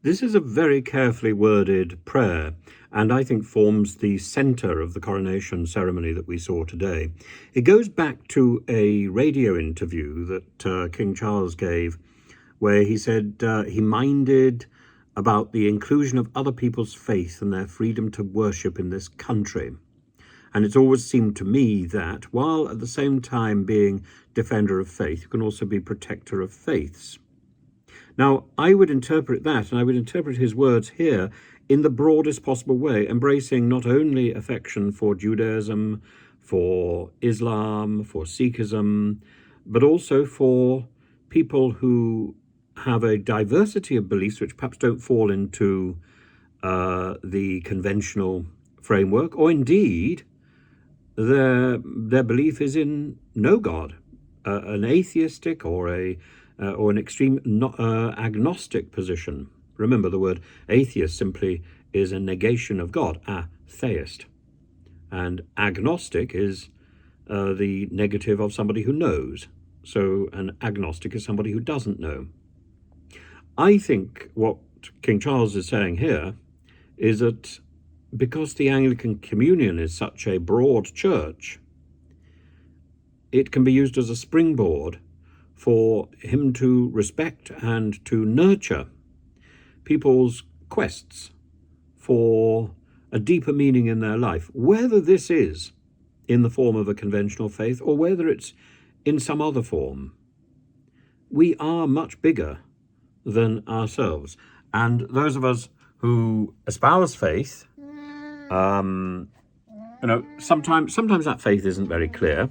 This is a very carefully worded prayer, and I think forms the centre of the coronation ceremony that we saw today. It goes back to a radio interview that King Charles gave, where he said he minded about the inclusion of other people's faith and their freedom to worship in this country. And it's always seemed to me that, while at the same time being defender of faith, you can also be protector of faiths. Now, I would interpret that, and I would interpret his words here in the broadest possible way, embracing not only affection for Judaism, for Islam, for Sikhism, but also for people who have a diversity of beliefs which perhaps don't fall into the conventional framework, or indeed their belief is in no God, an atheistic or an extreme agnostic position. Remember, the word atheist simply is a negation of God, atheist. And agnostic is the negative of somebody who knows. So an agnostic is somebody who doesn't know. I think what King Charles is saying here is that because the Anglican Communion is such a broad church, it can be used as a springboard for him to respect and to nurture people's quests for a deeper meaning in their life, whether this is in the form of a conventional faith or whether it's in some other form. We are much bigger than ourselves. And those of us who espouse faith, sometimes that faith isn't very clear.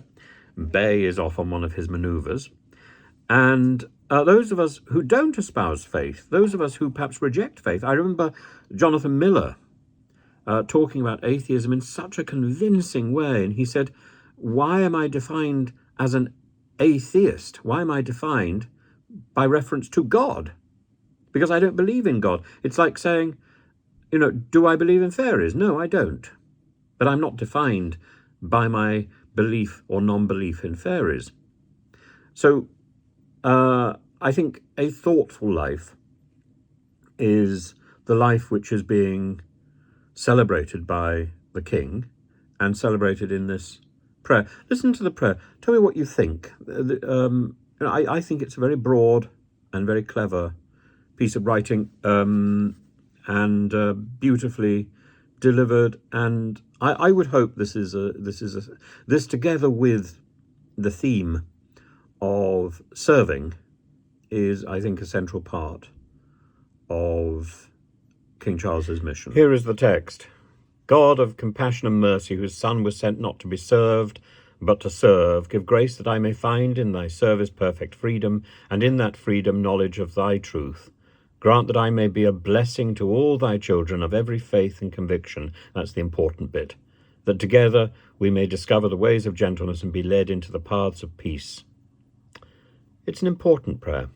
Bay is off on one of his maneuvers. And those of us who don't espouse faith, those of us who perhaps reject faith. I remember Jonathan Miller talking about atheism in such a convincing way. And he said, why am I defined as an atheist? Why am I defined by reference to God? Because I don't believe in God. It's like saying, do I believe in fairies? No, I don't. But I'm not defined by my belief or non-belief in fairies. So I think a thoughtful life is the life which is being celebrated by the King and celebrated in this prayer. Listen to the prayer. Tell me what you think. I think it's a very broad and very clever piece of writing, and beautifully delivered. And I would hope this together with the theme of serving is, I think, a central part of King Charles's mission. Here is the text. God of compassion and mercy, whose Son was sent not to be served, but to serve, give grace that I may find in thy service perfect freedom, and in that freedom knowledge of thy truth. Grant that I may be a blessing to all thy children of every faith and conviction. That's the important bit. That together we may discover the ways of gentleness and be led into the paths of peace. It's an important prayer.